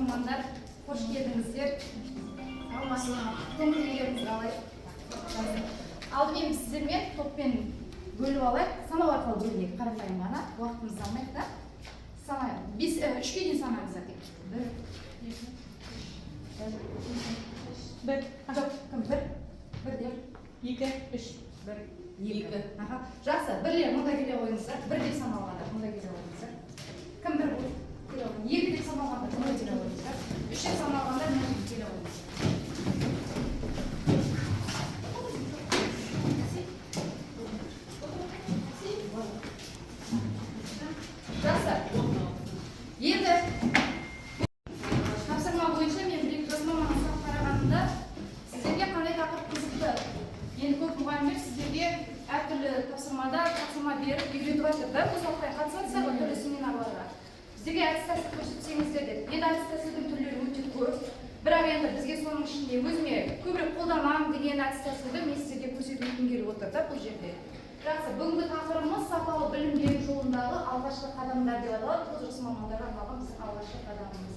mehmonlar, hoş geldingizler. Көңілдеріңіз қалай? Алдымен сіздермен топпен бөліп алайық. Санау арқылы бөлінейік. Қарапайым ғана. Уақытымызды алмайық та. Санайық. 3-ке дейін санаймыз әке. 1. Жоқ, кім? 1. 2, 3. 2. Жақсы. Бірлер мұнда келе қойыңыздар. 1 деп саналғанда мұнда келе қойыңыздар. Кім 1 болып? 2 деп саналғанда мұнда келе қойыңыздар. 3 деп саналғанда мұнда келе қойыңыздар. Жақсы. Енді тапсырма бойынша мен бір жасмаманы сұрап қарағанымда сіздерге қандай тақырып қызықты. Енді көп мұғалімдер сіздерге әртүрлі тапсырма беріп үйретіп жатыр да. Қосылмай қатысыңыздар ғой түрлі семинарларға. Сіздерге әдіс тәсіл көрсетсеңіздер деп. Енді әдіс тәсілдің түрлері өте көп. Бірақ енді бізге соның ішінде өзіме көбірек қолданамын деген әдіс тәсілді мен сіздерге көрсетуім келіп отыр да бұл жерде. Жақсы, бүгінгі тақырыбымыз сапалы білім беру жолындағы алғашқы қадамдар деп аталады. Бұл жас мамандарға арналған біздің алғашқы қадамымыз.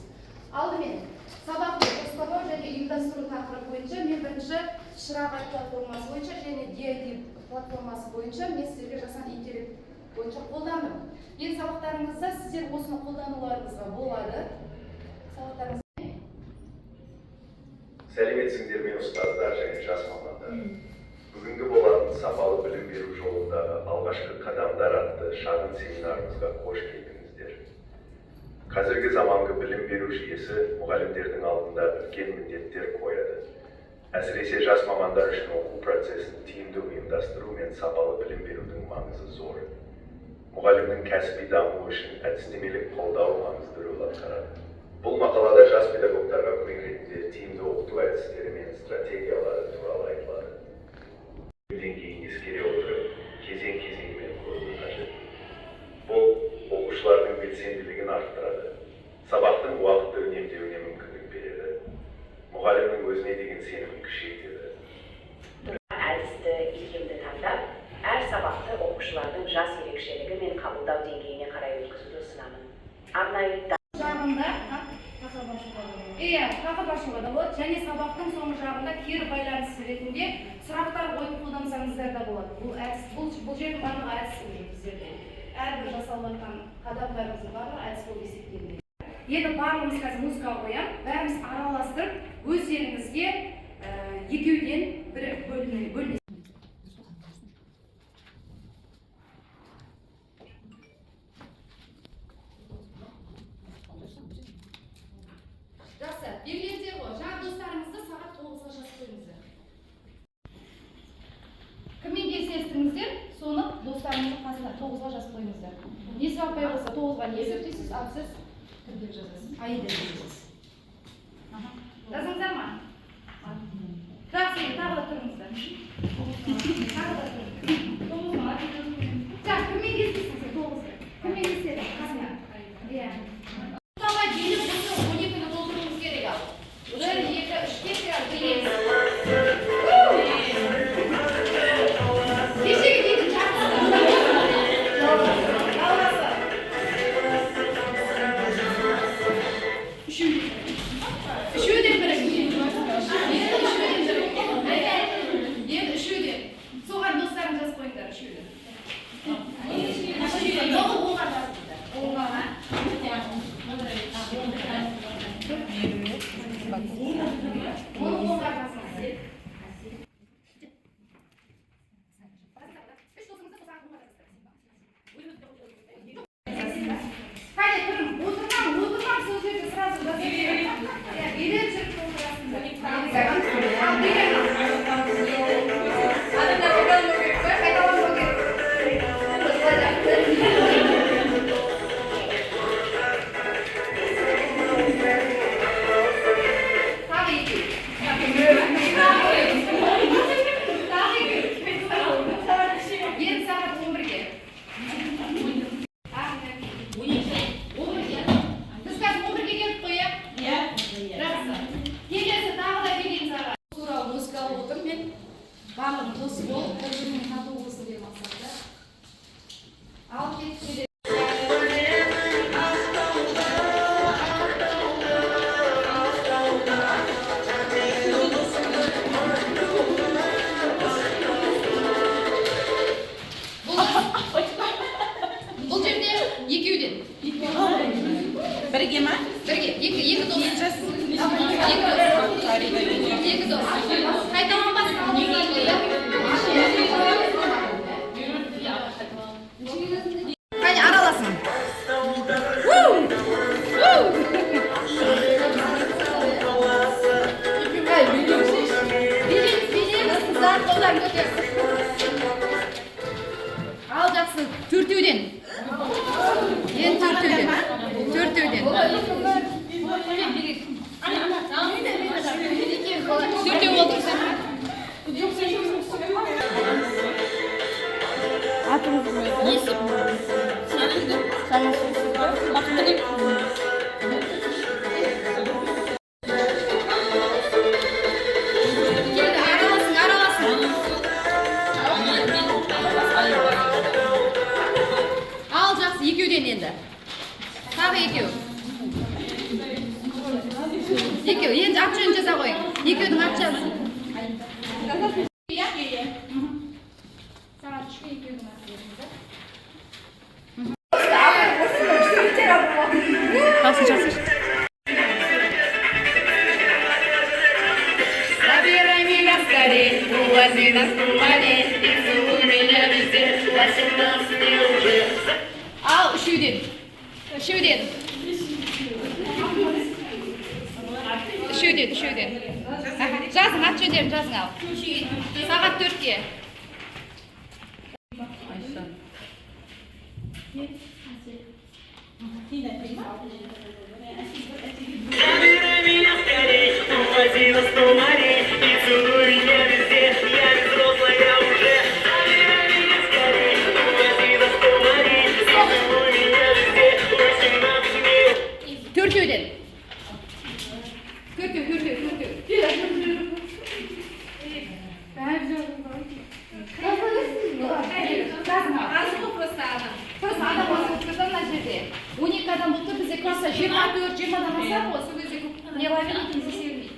Алдымен сабақты жоспарлау және ұйымдастыру тақырыбы бойынша мен бірінші Шырағай платформасы бойынша және DID платформасы бойынша мен сіздерге жасанды интеллект бойынша қолдандым. Енді сабақтарыңызда сіздер осыны қолдануларыңызға болады. Сабақтарыңыз сәлеметсіңдер ме ұстаздар және жас мамандар. Бүгінгі болатын сапалы білім беру жолындағы алғашқы қадамдар атты шағын семинарымызға қош келдіңіздер. Қазіргі заманғы білім беру жүйесі мұғалімдердің алдында үлкен міндеттер қояды. Әсіресе жас мамандар үшін оқу процесін тиімді ұйымдастыру мен сапалы білім берудің маңызы зор. Мұғалімнің кәсіби дамуы үшін әдістемелік қолдау маңызды рөл атқарады. Бұл мақалада жас педагогтарға көмек ретінде тиімді оқыту әдістері мен стратегиялары туралы айтылады. Деңгейін ескере отырып, кезең-кезеңімен көру қажет. Бұл оқушылардың белсенділігін арттырады. Сабақтың уақытты үнемдеуіне мүмкіндік береді. Мұғалімнің өзіне деген сенімін күшейтеді. Әдісті икемді таңдап, әр сабақты оқушылардың жас ерекшелігі мен қабылдау деңгейіне қарай өткізуді ұсынамын. Арнайы жағында тақырып ашуға да болады және сабақтың соңғы жағында кері байланыс ретінде сұрақтар қойып қолдансаңыздар да болады. Бұл жердің барлығы әдіс біздерде. Әрбір жасалған қадамдарымыздың барлығы әдіс болып есептелінеді. Енді барлығымыз қазір музыкаға қоямын, бәріміз араластырып өздеріңізге екеуден бір бөлінесіз. Жақсы, белгілердер ғой. Жаңа достарыңызды сағат 9-ға жазып қойыңыздар. Кіммен кездестіңіздер, соны достарыңыздың қасына 9-ға жазып қойыңыздар. Не сұраппай болса 9-ға не есептейсіз, ал сіз кім деп жазасыз? Айы деп жазасыз. Жазыңыздар ма? Жақсы, тағы да тұрыңыздар. Тағы да тұрыңыздар. 9-ға. Жақсы, кіммен кездестіңіздер 9-ға? Кіммен кездестіңіздер? Қасына. Иә. Shoot. Бірге, екі дос. Екі дос. Қайталанбасын алдыңыздан қойып. Қане, араласын. Қолдан көтер. Ал жақсы, төртеуден. Ең төртеуден. Төртеуден. Төртеу отырсың. Атыңыз есіп. Санасыз. Бақытты деп. Екеуден енді. Тағы екеу. Екеу. Енді ат жөнін жаза қойың. Екеудің ат жазын. Сағат үшке екеудің ат беріңіз. Жақсы, жақсы. Ал үшеуден. Үшеуден. Жазың, ат жөндерін жазың ал. Сағат 4-ке. Төртеуден. Төртеу. Просто адам басып мына жерде. 12 адам болса бізде класста 24-20-дан асар ғой, сол кезде не лавин есебін.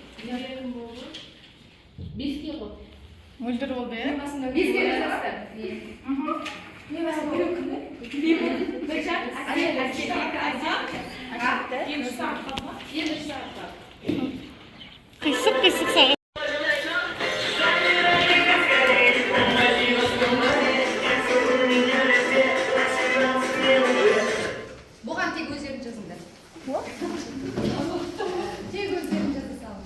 5-ке ғой. Мөлдір болды, е? 5-ке жасасты. Қисық сағат. Бұған тек өздерін жазыңдар. Тек өздерін жаза салың.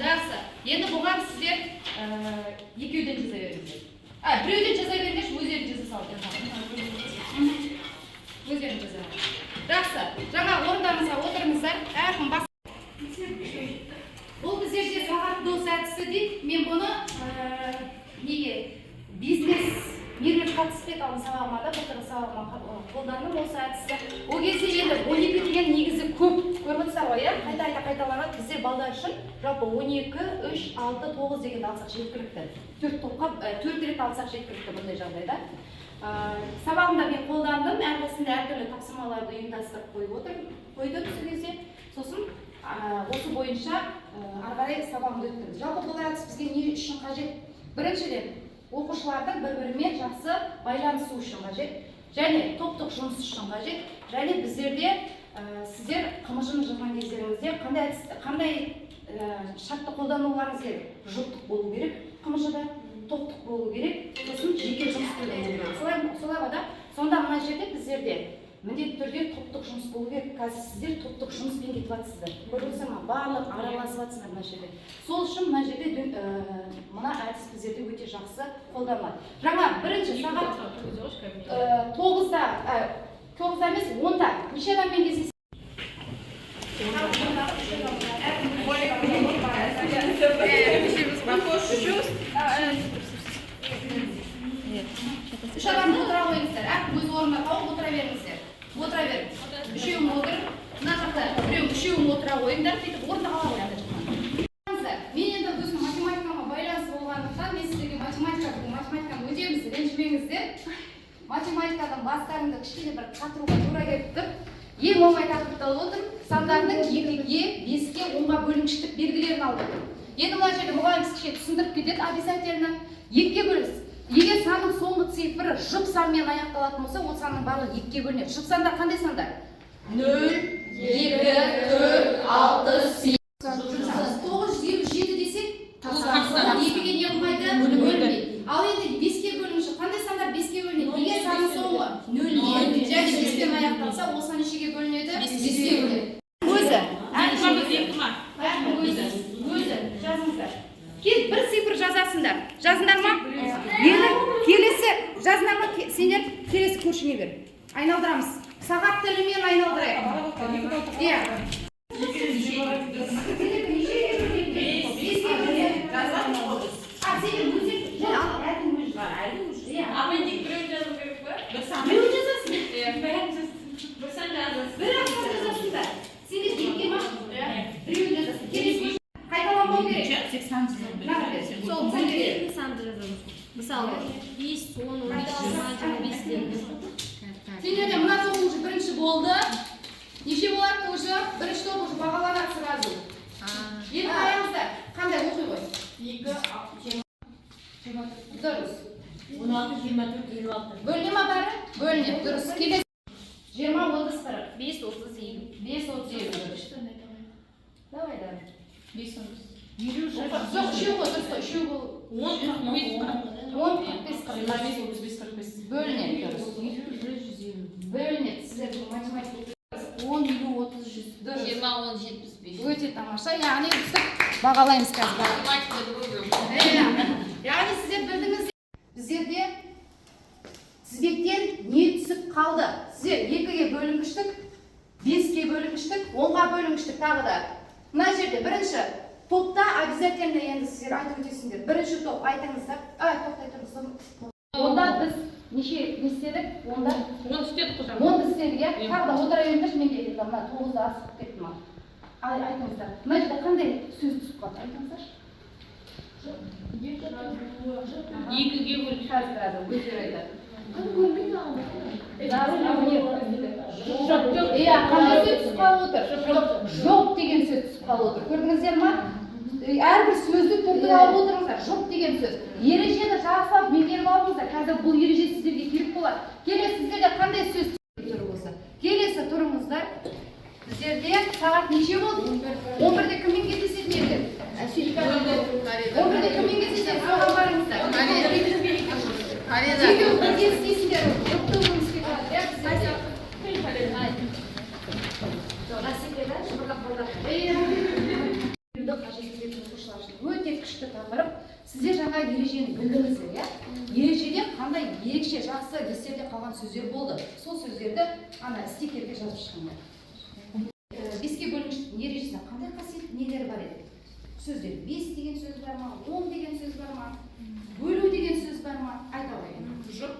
Жақсы. Енді бұған сіздер екеуден жаза беріңіздер. Біреуден жаза беріңдерші, өздерін жаза салыңдар. Өздерін жаза. Жақсы. Жаңа орындарыңызға отырыңыздар. Әркім бас. Бұл біздерде сағат дос әдісі дейді. Мен бұны неге бизнес мирге қатыспайды алын сабағыма да былтырғы сабағыма қолдандым осы әдісті. Ол кезде енді 12 деген негізі көп көріп отырсыздар ғой, иә? Қайталанады. Біздер балдар үшін жалпы 12, 3, 6, 9 дегенді алсақ жеткілікті. 4 рет алсақ жеткілікті бұндай жағдайда. Сабағымда мен қолдандым, әрқайсысында әртүрлі тапсырмаларды ұйымдастырып қойдым сол кезде. Сосын осы бойынша ары қарай сабағымды өттім. Жалпы бұл әдіс бізге не үшін қажет? Біріншіден, оқушылардың бір-бірімен жақсы байланысу үшін қажет, және топтық жұмыс үшін қажет, және біздерде сіздер қымыжын жазған кездеріңізде қандай шартты қолдануларыңыз керек? Жұптық болу керек, қымыжыда топтық болу керек, сосын жеке жұмыс болу керек. Солай да сонда мына жерде біздерде міндетті түрде топтық жұмыс болу керек. Қазір сіздер топтық жұмыспен кетіп жатсыздар. Көріп отырсыздар ма? Барлық араласып жатсыздар мына жерде. Сол үшін мына жерде мына әдіс біздерде өте жақсы қолданылады. Жаңа бірінші сағат 9-да емес 10-да неше адаммен кездесесіз? Үш адамды отыра қойыңыздар. Әркім өз орнына тауып отыра беріңіздер. Отыра беріңіз. Үшеуің отыр. Мына жақта үшеуің отыра қойыңдар. Сөйтіп орында қала қояды. Мен енді өзім математикама байланысты болғандықтан мен сіздерге математика ренжімеңіздер. Математикадан бастарыңды кішкене бір қатыруға тура келіп тұр. Ең оңай тақырыпты алып отырмын. Сандарының 2-ге, 5-ге, 10-ға бөлінгіштік белгілерін алып отырмын. Енді мына жерде мұғалім кішкене түсіндіріп кетеді обязательно. 2-ге бөліңіз. Егер санның соңғы цифры жұп санмен аяқталатын болса, ол санның барлығы 2-ге бөлінеді. Жұп сандар қандай сандар? 0, 2, 4, 6, 8. 927 десек, 2-ге не қылмайды? Бөлінбейді. Ал енді 5-ге бөліңізші. Қандай сандар 5-ге бөлінеді? Егер санның соңғы 0-ге және 5-тен аяқталса, ол сан нешеге бөлінеді? 5-ге бөлінеді. Өзі. Өзі. Жазыңыздар. Бір цифр жазасыңдар. Жазыңдар ма? Келесі жазыңдар ма? Сендер келесі көршіңе бер. Айналдырамыз. Сағат тілімен айналдырайық. Иә. Қайталанбау керек. Мысалы, 5, 10, 15, 20, 25. Сендерде мына топ уже бірінші болды. Неше болады уже? Бірінші топ уже бағаланады сразу. Енді қараңыздар. Қандай оқи ғой? 2, 20. Дұрыс. 16, 24, 26. Бөліне ма бәрі? Бөліне. Дұрыс. Келесі. 20, 30, 40. 5, 37. 5, 37. Давай, давай. 5, 30. Жоқ, үшеу ғой, дұрыс қой. Үшеу бол. 10, 45, 45. Бөлінеді. Бөлінеді. Сіздер математика 10, 50, 30, 100. Дұрыс. 20, 10, 75. Өте тамаша. Яғни үстіп бағалаймыз қазір. Математикада көргенмін. Яғни сіздер білдіңіз, біздерде тізбектен не түсіп қалды? Сіздер 2-ге бөлінгіштік, 5-ге бөлінгіштік, 10-ға бөлінгіштік тағы да. Мына жерде бірінші топта обязательно енді сіздер айтып өтесіңдер. Бірінші топ айтыңыздар. Тоқтай тұрыңыз. Онда біз неше істедік? Онда 10 істедік қожам. 10 істедік, иә? Тағы да отыра беріңдерші, мен де мына 9-да асығып кеттім. Айтыңыздар. Мына жерде қандай сөз түсіп қалды? Айтыңыздаршы. 2-ге бөліп. Қазір өздері айтады. Қандай сөз түсіп қалып отыр? Жоқ деген сөз түсіп қалып отыр. Көрдіңіздер ма? Әрбір сөзді түртіп алып отырыңыздар. Жоқ деген сөз. Ережені жақсылап меңгеріп алыңыздар. Қазір бұл ереже сіздерге керек болады. Келесі сіздерде қандай сөз түрі болса? Келесі тұрыңыздар. Сіздерде сағат неше болды? 11-де кіммен кездесетін едіңіздер? 11-де кіммен кездесетін? Соған барыңыздар. Өте күшті тақырып. Сіздер жаңа ережені білдіңіздер, иә? Ережеде қандай ерекше жақсы естерде қалған сөздер болды. Сол сөздерді ана стикерге жазып шыққандар. 5-ге бөлінгіштіктің ережесінде қандай қасиет нелер бар еді? Сөздер 5 деген сөз бар ма? 10 деген сөз бар ма? Бөлу деген сөз бар ма? Айта қойын. Жұп.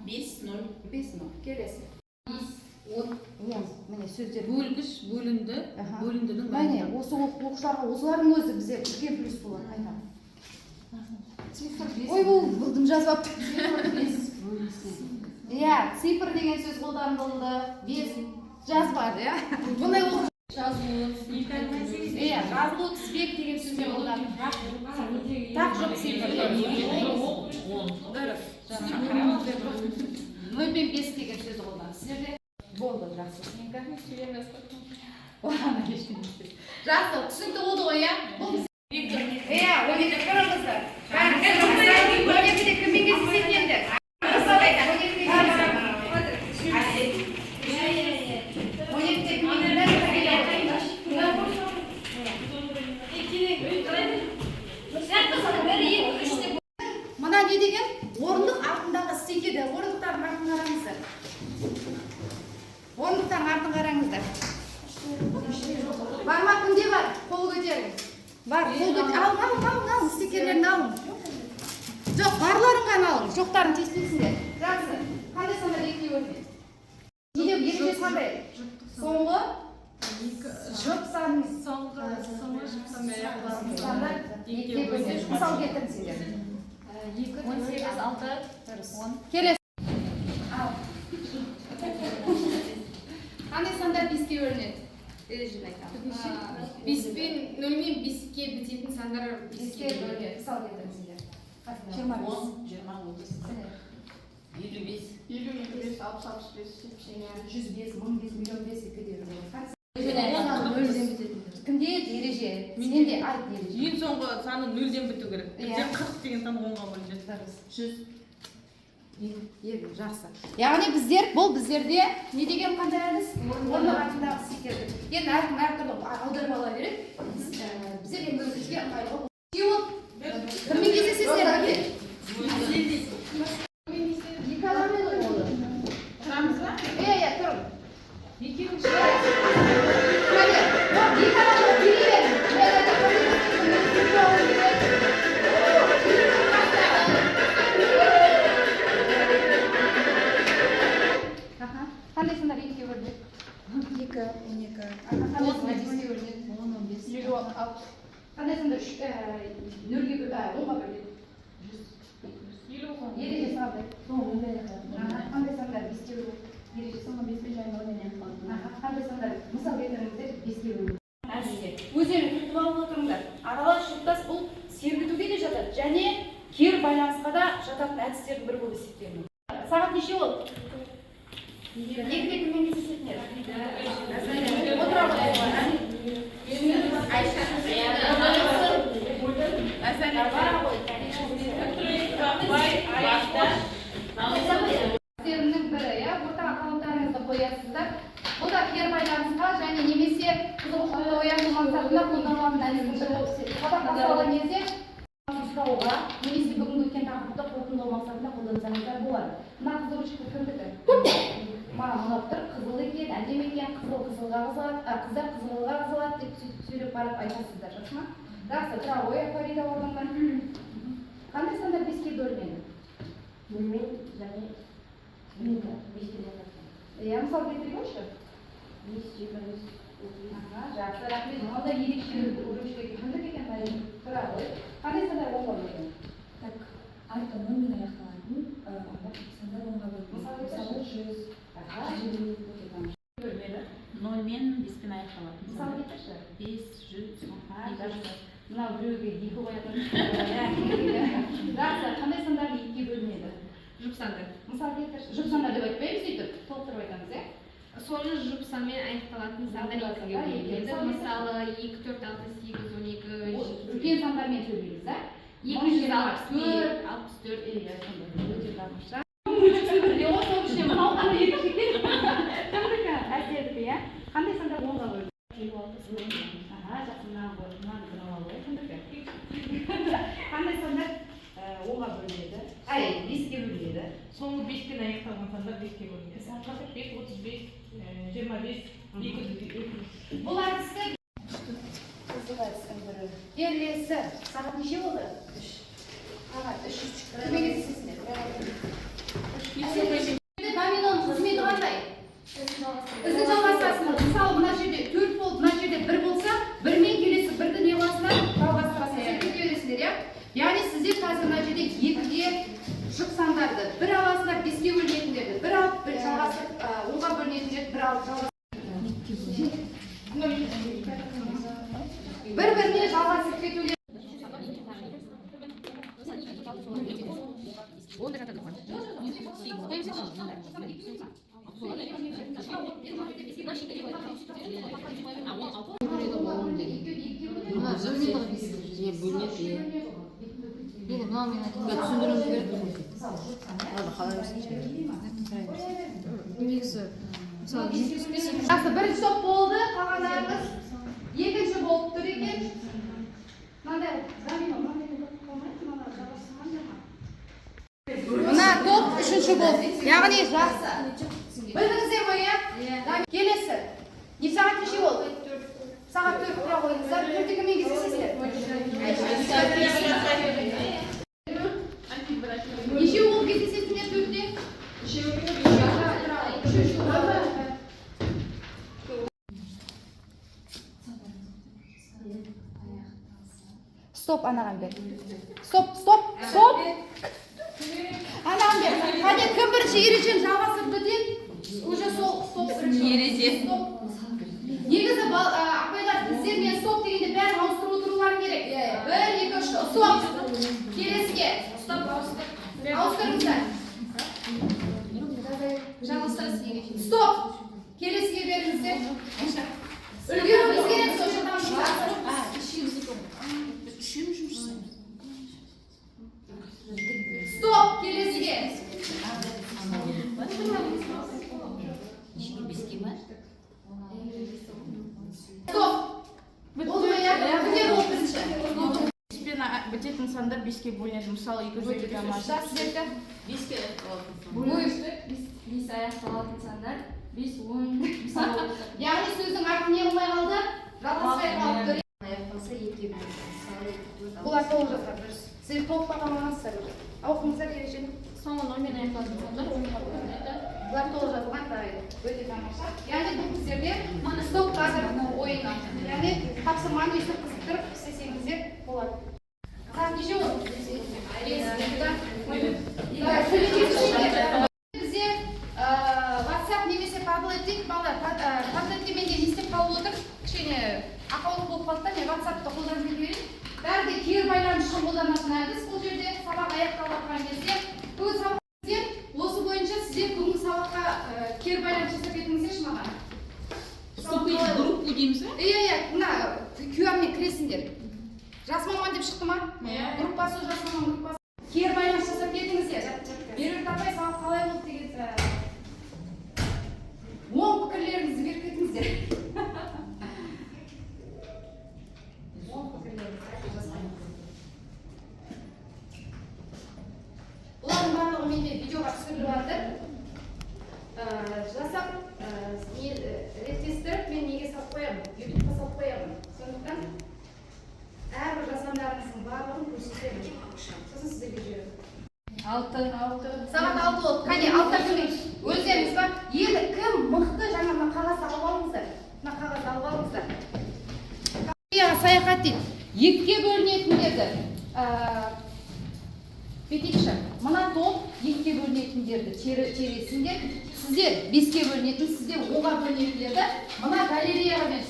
5, 0. 5 0. Келесі. 10. Міне сөздер. Бөлгіш, бөлінді. Бөліндінің Міне осы оқушыларға осылардың өзі бізде үлкен плюс болады. Айта. Ой, бұл бұлдым жазып алып. Иә, цифр деген сөз қолданылды. 5 жазбады, иә? Бұндай оқу жазылу. Иә, жазылу тізбек деген сөздер қолданылды. Так жоқ цифр. Дұрыс. 0 мен 5 деген сөз қолданылды. Сіздерде болды, жақсы. Жақсы, түсінікті болды ғой, иә? Иә, 12 қараңыздар. 12-де кіммен кездесетін енді? Мына не деген? Орындық артындағы стикеді. Орындықтардың артын қараңыздар. Орындықтардың артын қараңыздар. Бар ма? Кімде бар? Қол көтеріңіз. Бар, қол көтеріңіз. Алың, стикерлерін алың. Жоқ, барларын ғана алың. Жоқтарын тестейсіңдер. Жақсы. Қандай сандар 2-ге бөлінеді? Неде ережесі қандай? Соңғы жұп саныңыз. Соңғы жұп сандар 2-ге бөлінеді. Мысал келтіріңіздер. 2, 18, 6, 10. Kelesi. Al. Qanday sonlar 5 ga bo'linadi? Erejini aytamiz. 5 pен 0 мен 5 ге бітетін сандар 5 ga bo'linadi. Misol keltiringizlar. 20, 55. 55, 60, 65, 70. 105, 1005, million 5 ga deyiladi. Кімде? Kimde ereje? Sende ayt ereje. Ең соңғы саны 0-ден біту керек. Иә. 40 деген сан 10-ға бөлінеді. 100. Жақсы. Яғни біздер, бұл біздерде не деген қандай әдіс? Орны артындағы стикерді. Енді әркім әртүрлі аударып ала береді. Біздер енді өзімізге ыңғайлы. Кіммен кездесесіздер, әке? Екі адаммен ғой болды. Тұрамыз ба? Иә, тұрың. Екеуің екі адамға берейін. Қандай сандар 2-ге бөлінеді? 2, 12, Қандай сандар 5-ге бөлінеді? 10, 15. 50, 60. Қандай сандар 0-ге бөлінеді? 10-ға бөлінеді? Ереже салды. Қандай сандар 5-ге бөлінеді? Ереже қандай сандар? Мысал келтіріңіздер 5-ге бөлінеді. Өздерің күтіп алып отырыңдар. Аралас жұптас бұл сергітуге де жатады және кері байланысқа да жататын әдістердің бірі болып есептелінеді. Сағат неше болды? 2-де кіммен кездесетіндер? Отыра қойыңдар. Әдістерінің бірі, орта аккаунттарыңызды қоясыздар. Бұл да кері байланысқа және немесе қызығушылықты ояту мақсатында қолданылатын әдістің бірі болып есептелінеді. Сабақ басталған кезде сұрауға немесе бүгінгі өткен тақырыпты қорытындылау мақсатында қолдансаңыздар болады. Мына қызыл ручка кімдікі? Маған ұнап тұр, қызыл екен, әдемі екен, қызылға қызылады, қыздар қызылға қызылады деп сөйлеп барып айтасыздар, жақсы ма? Жақсы, тұра қой, Фарида орныңнан. Қандай сандар 5-ге бөлінеді? Иә, мысал келтіре қойшы. Жақсы, рахмет. Мынада ерекше ручка кімдік екен, Фарида? Тұра қой. Қандай сандар 10-ға бөлінеді? Айта 0 мен аяқталатын, онда сандар 10-ға бөлінеді. Мысалы 100. Бөлмеді. 0 мен 5 пен аяқталатын. Мысал кетірші. 5, 100, Мынау біреуге 2 қоятын. Жақсы, қандай сандар 2-ге бөлінеді? жұп сандар. Мысал келтірші. Жұп сандар деп айтпаймыз сөйтіп, толықтырып айтамыз, иә? Соны жұп санмен аяқталатын сандар 2-ге бөлінеді. Мысалы 2, 4, 6, 8, 12, Үлкен сандармен сөйлейміз, ә? 264, 64. Иә, сондай. Өте тамаша. Бірде ғой, сол үшін мынау қандай ерекше екен? Кімдікі? Әсердікі, иә? Қандай сандар 10-ға бөлінеді? 56. Жақсы, мынаны бір ала қой, кімдікі? Қандай сандар 10-ға бөлінеді? 5-ге бөлінеді. соңғы 5 пен аяқталған сандар 5-ке бөлінеді. 45, 35, 25, 200. Бұл әдісті қызық әдістің бірі. Келесі. Сағат неше болды? 3. Сағат 3. Кіммен кездесесіңдер? Доминоның қызметі қандай? Ізін жалғастырасыңдар. Мысалы, мына жерде 4 болды, мына жерде 1 болса, 1-мен келесі 1-ді не қыласыңдар? Жалғастырасыңдар. Сергете бересіңдер, иә? Яғни сіздер қазір мына жерде 2-ге жұп сандарды 1 аласыңдар, 5-ге бөлінетіндерді 1 алып, 1 жалғастырып, 10-ға бөлінетіндерді 1 алып жалғастырып. Bir-birine жалғасып кетулер. Жақсы, бірінші топ болды, қалғандарыңыз екінші болып тұр екен. Мына топ үшінші болды. Яғни жақсы. Білдіңіздер ғой, иә? Келесі. Не сағат неше болды? Сағат 4 тұра қойыңыздар. 4-те кіммен кездесесіздер? Неше болып кездесесіңдер 4-те? Стоп, анаған бер. Стоп. Анаған бер. Қане кім бірінші ережені жалғасып бітеді? Уже сол стоп бірінші. Ереже. Негізі апайлар сіздер мен стоп дегенде бәрін ауыстырып отырулары керек. 1, 2, 3, стоп. Келесіге. Стоп, ауыстырыңыздар. Жалғастырыңыз ереже. Стоп. Келесіге беріңіздер. Үлгеруіміз керек сол жылдан Стоп, келесіге. Стоп. Ол аяқ, күндер ол бірінші. Бітетін сандар 5-ке бөлінеді. Мысалы 200 граммажда. Сіздерді? 5-ке Бес аяқталатын сандар 5, 10, мысалы. Яғни сөздің артын не қылмай қалды? Жалғаспай қалды. Аяқталса 2-ге бөлінеді. Мысалы 2, 4, Бұлар толық жаздар дұрыс. Сіздер толық бағаламаңыздар. Ауқыңыздар ережені. Соңғы нолмен аяқталатын сандар 10-ға бөлінеді. Бұлар толық жазылған дайын. Өте тамаша. Яғни бұл біздерде стоп қазір ойыны. Яғни тапсырманы өйстіп қызықтырып істесеңіздер болады. Сағат неше ол? Бізде WhatsApp немесе таблеттік балдар. Таблетте менде не істеп қалып отыр? Кішкене ақаулық болып қалды да, мен WhatsAppты қолданып берейін. Бәрі де кері байланыс үшін қолданатын әдіс бұл жерде. Сабақ аяқталып жатқан кезде бүгін сабақ осы бойынша сіздер бүгінгі сабаққа кері байланыс жасап кетіңіздерші маған. Вступить в группу дейміз бе? Иә, мына QR-мен кіресіңдер. Жас маман деп шықты ма? Группасы жас маман группасы. Кері байланыс жасап кетіңіздер. Меруерт апай сабақ қалай болды деген оң пікірлеріңізді беріп кетіңіздер. Оң пікірлеріңізді жасаймын. Бұлардың барлығы менде видеоға түсіріліп жатыр. Жасап, реттестіріп, мен неге салып қоямын, ютубқа салып қоямын. Сондықтан әрбір жасамдарыңыздың барлығын көрсетемін. Сосын сіздерге жіберемін. 6. Сағат 6 болды. Қане, 6-та кірмейді. Өздеріңіз ба? Енді кім мықты жаңа мына қағазды алып алыңыздар. Мына қағазды алып алыңыздар. Саяхат дейді. 2-ге бөлінетіндерді. Бетекші, мына топ 2-ге бөлінетіндерді тересіңдер. Сіздер 5-ге бөлінетін, сіздер 10-ға бөлінетіндерді. Мына галереяға мен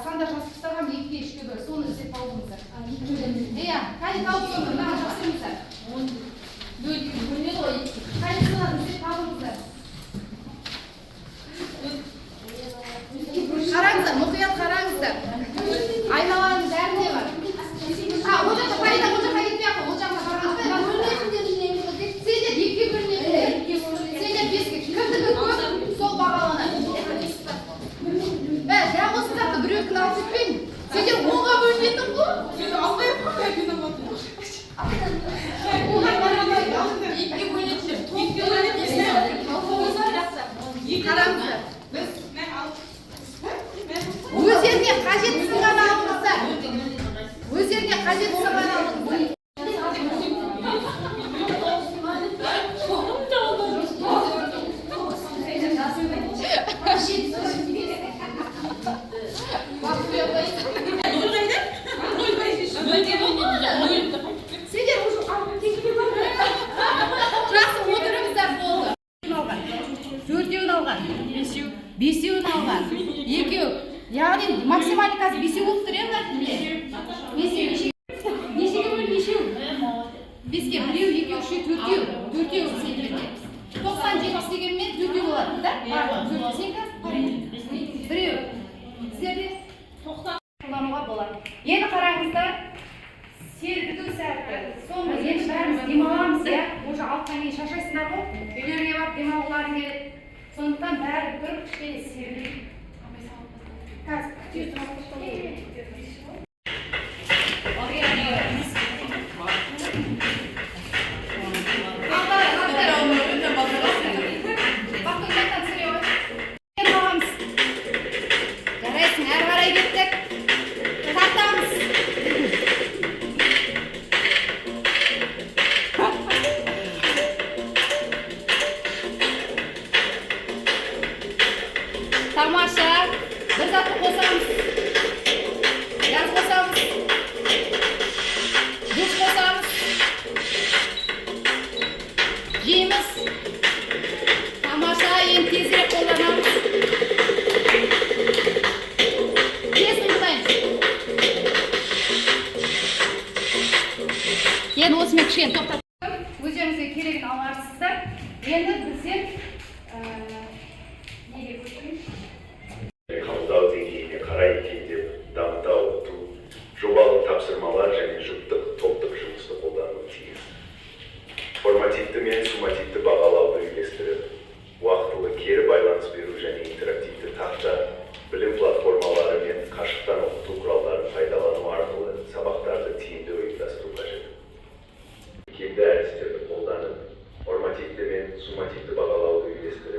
сандар жазып тастағам 2-ге 3-ге бөліп, соны іздеп алыңыздар. Иә, қане тауып соны, мына жасырыңыздар. 4-ге бөлінеді ғой. Қане соны іздеп алыңыздар. Қараңыздар, мұқият қараңыздар. Айналаның бәрінде бар. Ол жаққа Фарида, ол жаққа кетпей ақ қой, ол жаққа қараңыздар. Сендер 2-ге бөлінетіндер, сендер 5-ге. Кімдікі көп, сол бағаланады. Дәл осы затты біреуікін алып кетпейін. Сендер 10-ға бөлінетін ғой. Алдай қоймай күнім Оған қарамайды. 2-ге бөлінетіндер. Қараңыздар. Өздеріне қажеттісін ғана алыңыздар. Өздеріне қажеттісін ғана алыңыздар. Сендер уже жақсы отырыңыздар болды. 4-еуін алған, 5-еуін алған, 2-еу. Яғни максималды қазір 5-еу болып тұр енді. 5-еу, нешеге бөлін 5-еу? 5-ге 1-еу, 2-еу, 3-еу, 4-еу. 4-еу сендерде. 90-70 дегенмен 4-еу болады, да? 1-еу. Сіздерде қолдануға болады. Енді қараңыздар, серпіту сәті. Соңғы енді бәріміз демаламыз, иә? Уже алтынан кейін шашайсыңдар ғой, үйлерге барып демалғыларың келеді. Сондықтан бәрі бір кішкене серпіліп. Қазір күтіп жарайсың, әрі қарай кеттік. Тартамыз. Тамаша. Бір затты қосамыз. Газ қосамыз. O'ynaymiz. Tomosha endi tezroq qo'llanamiz. Tez qilmaymiz. Endi o'sma kichkina to'xtatib, o'zingizga kerakini olasizlar. Endi biz nega ko'chamiz? Қабылдау деңгейіне қарай икемдеп дамыта оқыту, жобалық тапсырмалар және жұптық топтық жұмысты қолдануы тиіс. Формативті мен суммативті бағалауды үйлестіріп, уақытылы кері байланыс беру және интерактивті тақта, білім платформалары мен қашықтан оқыту құралдарын пайдалану арқылы сабақтарды тиімді ұйымдастыру қажет. Икемді әдістерді қолданып, формативті мен суммативті бағалауды үйлестіріп,